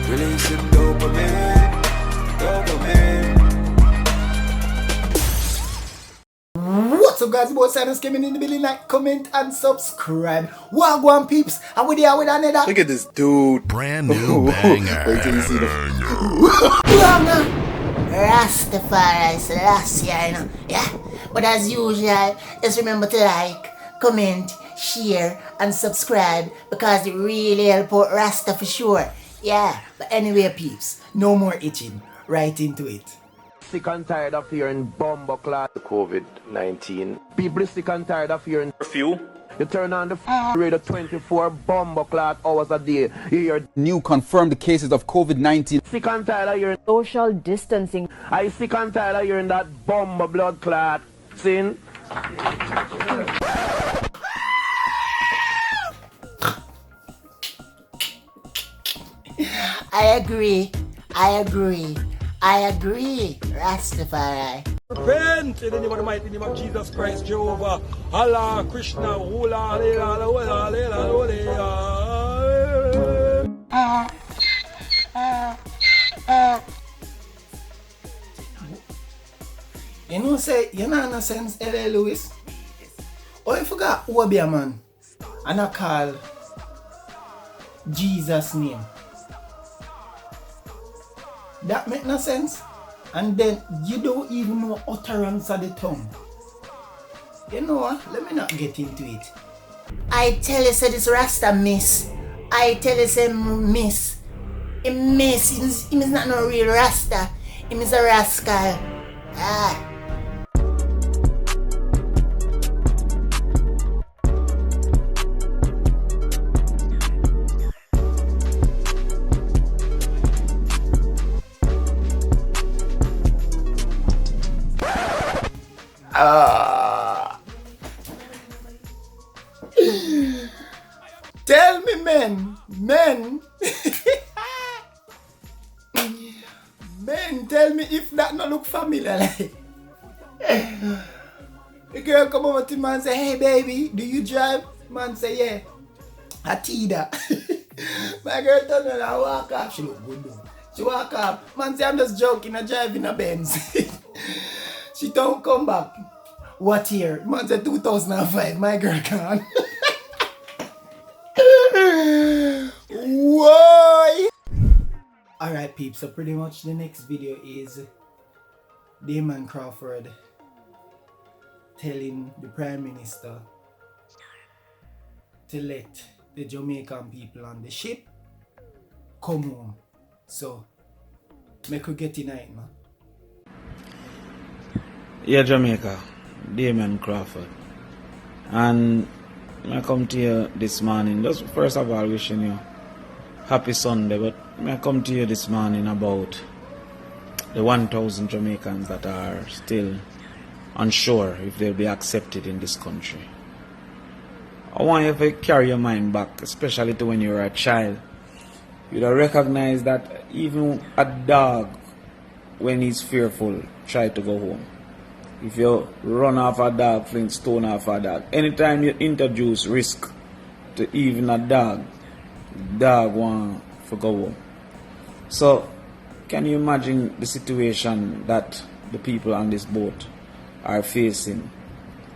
Releasing dopamine. What's up, guys? Both sides coming in the building. Like, comment, and subscribe. Wagwan peeps, and we're there with another. Look at this dude. Brand new banger. Wait till you see the Rastafari Selassie, you know. Yeah. But as usual, just remember to like, comment, share, and subscribe because it really help out Rasta for sure. Yeah. But anyway, peeps, no more itching. Right into it. Sick and tired of hearing bumbleclad COVID-19. people sick and tired of hearing Curfew. you turn on the radio 24 bumbleclad hours a day. You hear New confirmed cases of COVID-19. sick and tired of hearing social distancing. I sick and tired of hearing that bumble blood clot sin. I agree, Rastafari. Repent in the name of the mighty name of Jesus Christ, Jehovah, Allah, Krishna, Hula, You know, say, you know, in a sense, L.A. Lewis. Oh, you forgot Obeah, man. And I call Jesus' name. That make no sense. And then you don't even know utterance of the tongue. You know what? Let me not get into it. I tell you, say this Rasta miss. I tell you, say miss. He miss. He is not no real Rasta. He is a rascal. Ah. Tell me, men, men, tell me if that not look familiar. Like, the girl come over to man and say, "Hey, baby, do you drive?" Man say, "Yeah." Atida. My girl turn around and walk off. She look good though. She walk off. Man say, "I'm just joking. I drive in a Benz." She don't come back. What year? Man said 2005. My girl gone. Why? Alright, peeps. So pretty much the next video is Damion Crawford telling the Prime Minister to let the Jamaican people on the ship come home. So make we get in it, man. Yeah, Jamaica, Damion Crawford. And I come to you this morning, just first of all wishing you happy Sunday, but I come to you this morning about the 1,000 Jamaicans that are still unsure if they'll be accepted in this country. I want you to carry your mind back, especially to when you were a child. You'd recognize that even a dog, when he's fearful, try to go home. If you run off a dog, fling stone off a dog, anytime you introduce risk to even a dog want to go home. So, can you imagine the situation that the people on this boat are facing?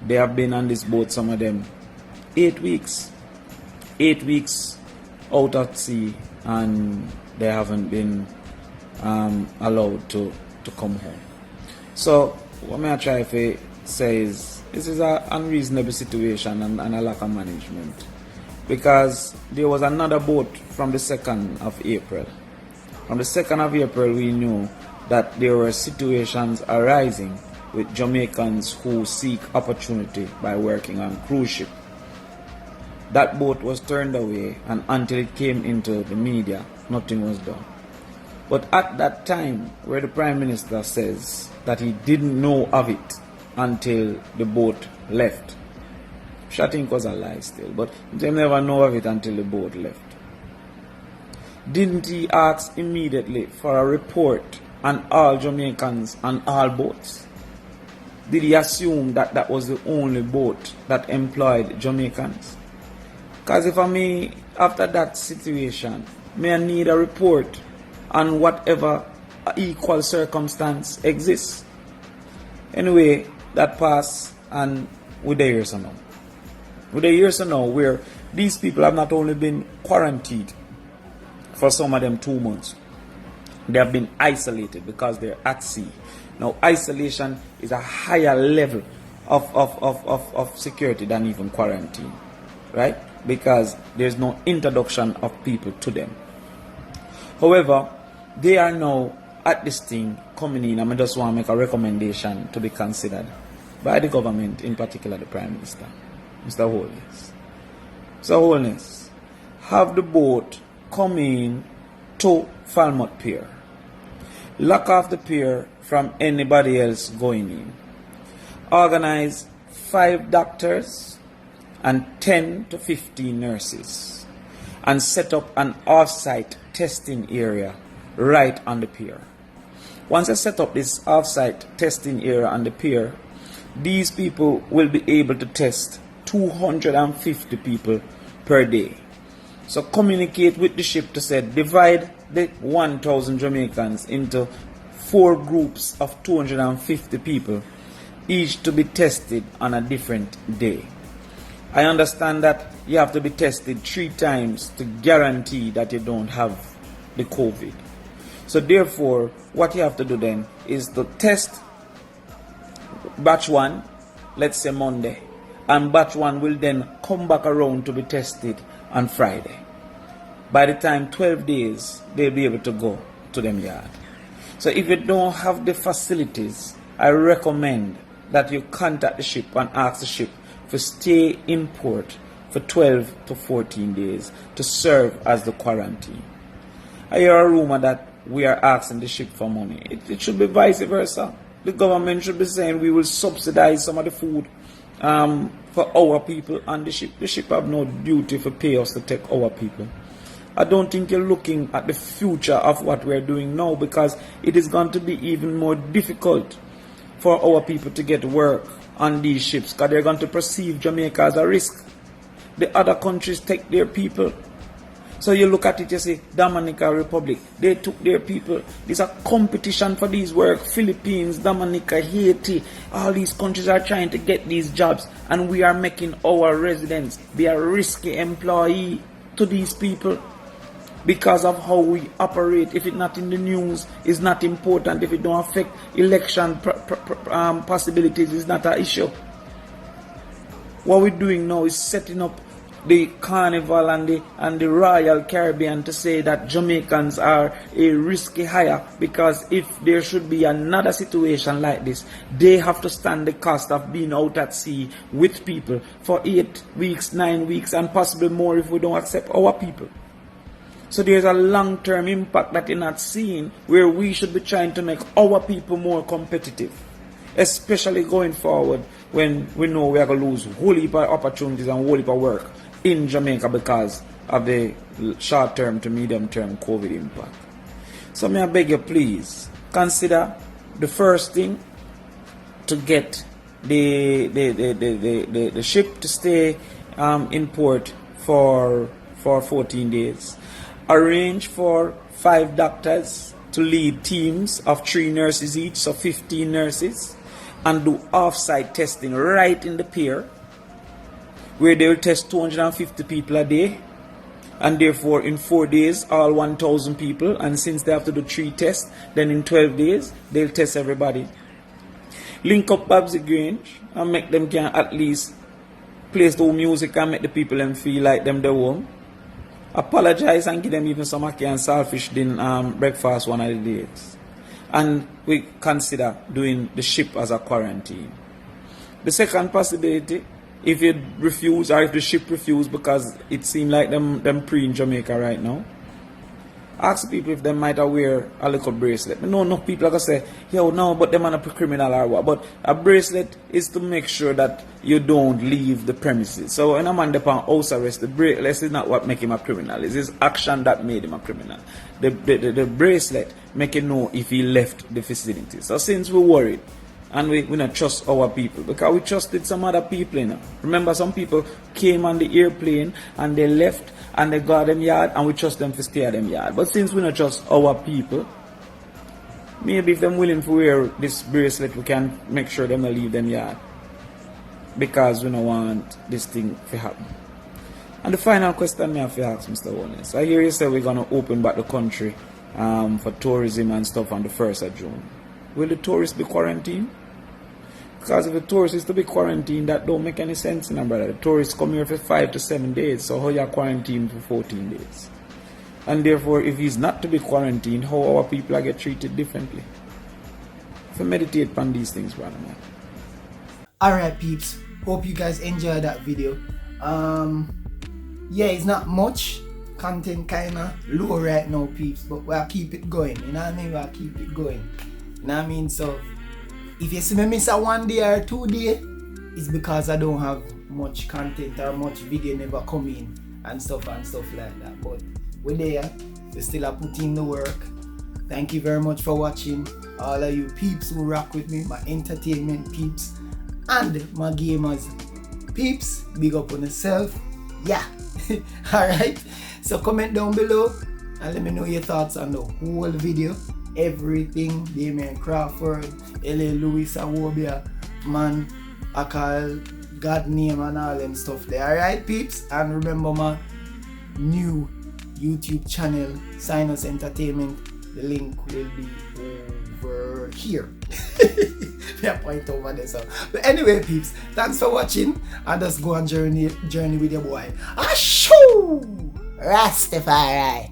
They have been on this boat, some of them, 8 weeks. 8 weeks out at sea, and they haven't been allowed to come home. So, what I try to say is, this is an unreasonable situation and a lack of management. Because there was another boat from the 2nd of April. From the 2nd of April, we knew that there were situations arising with Jamaicans who seek opportunity by working on cruise ship. That boat was turned away, and until it came into the media, nothing was done. But at that time, where the Prime Minister says that he didn't know of it until the boat left, which I think was a lie still, but they never know of it until the boat left. Didn't he ask immediately for a report on all Jamaicans on all boats? Did he assume that that was the only boat that employed Jamaicans? Because if I may, after that situation, may I need a report on whatever equal circumstance exists. Anyway, that passed, and we're there years now. We're there years now where these people have not only been quarantined for some of them 2 months, they have been isolated because they're at sea. Now, isolation is a higher level of security than even quarantine, right? Because there's no introduction of people to them. However, they are now at this thing coming in, and I just want to make a recommendation to be considered by the government, in particular the Prime Minister, Mr. Holness. Mr. Holness, have the boat come in to Falmouth Pier. Lock off the pier from anybody else going in. Organize 5 doctors and 10 to 15 nurses and set up an off-site testing area right on the pier. Once I set up this off-site testing area on the pier, these people will be able to test 250 people per day. So communicate with the ship to say divide the 1,000 Jamaicans into 4 groups of 250 people, each to be tested on a different day. I understand that you have to be tested 3 times to guarantee that you don't have the COVID. So therefore, what you have to do then is to test batch 1, let's say Monday, and batch 1 will then come back around to be tested on Friday. By the time 12 days, they'll be able to go to them yard. So if you don't have the facilities, I recommend that you contact the ship and ask the ship to stay in port for 12 to 14 days to serve as the quarantine. I hear a rumor that we are asking the ship for money. It should be vice versa. The government should be saying we will subsidize some of the food for our people on the ship. The ship have no duty to pay us to take our people. I don't think you're looking at the future of what we're doing now, because it is going to be even more difficult for our people to get work on these ships, because they're going to perceive Jamaica as a risk. The other countries take their people. So you look at it, you say, Dominica Republic, they took their people. There's a competition for these work. Philippines, Dominica, Haiti, all these countries are trying to get these jobs, and we are making our residents be a risky employee to these people because of how we operate. If it's not in the news, it's not important. If it don't affect election possibilities, it's not an issue. What we're doing now is setting up the Carnival and the Royal Caribbean to say that Jamaicans are a risky hire, because if there should be another situation like this, they have to stand the cost of being out at sea with people for 8 weeks, 9 weeks, and possibly more if we don't accept our people. So there's a long-term impact that you're not seeing, where we should be trying to make our people more competitive, especially going forward when we know we are going to lose a whole heap of opportunities and a whole heap of work in Jamaica because of the short-term to medium-term COVID impact. So may I beg you, please consider the first thing to get the ship to stay in port for 14 days. Arrange for 5 doctors to lead teams of 3 nurses each, so 15 nurses, and do off-site testing right in the pier, where they will test 250 people a day, and therefore in 4 days all 1,000 people, and since they have to do 3 tests, then in 12 days they'll test everybody. Link up Babsy Grange and make them can at least play the music and make the people them feel like them their home. Apologize and give them even some ackee and saltfish din breakfast one of the days. And we consider doing the ship as a quarantine. The second possibility, if you refuse, or if the ship refuse because it seems like them pre in Jamaica right now, ask people if they might wear a little bracelet. No, enough people are going to say, yo, no, but them are not a criminal or what. But a bracelet is to make sure that you don't leave the premises. So when a man upon house arrest, the bracelet is not what make him a criminal. It's his action that made him a criminal. The bracelet make you know if he left the vicinity. So since we're worried and we not trust our people because we trusted some other people, you know. Remember, some people came on the airplane and they left and they got them yard and we trust them to stay at them yard. But since we not trust our people, maybe if them willing to wear this bracelet, we can make sure them not leave them yard because we don't want this thing to happen. And the final question I have to ask Mr. Wallace, I hear you say we're going to open back the country for tourism and stuff on the 1st of June. Will the tourists be quarantined? Because if the tourist is to be quarantined, that don't make any sense, you know, brother. The tourists come here for 5 to 7 days, so how you are quarantined for 14 days? And therefore, if he's not to be quarantined, how our people are get treated differently? So meditate on these things, brother, man. Alright peeps, hope you guys enjoyed that video. Yeah, it's not much content, kinda low right now peeps, but we'll keep it going, you know what I mean? We'll keep it going, you know what I mean? So if you see me miss a 1 day or 2 day, it's because I don't have much content or much video never come in and stuff like that. But we're there, we still are putting in the work. Thank you very much for watching. All of you peeps who rock with me, my entertainment peeps and my gamers peeps, big up on yourself. Yeah. Alright, so comment down below and let me know your thoughts on the whole video. Everything, Damion Crawford, L.A. Lewis and Obeah, man, I call God name and all them stuff there. Alright peeps, and remember my new YouTube channel, Sinus Entertainment. The link will be over here. Yeah, point over there. So, but anyway, peeps, thanks for watching, and just go on journey with your boy. Ashoo! Rastafari.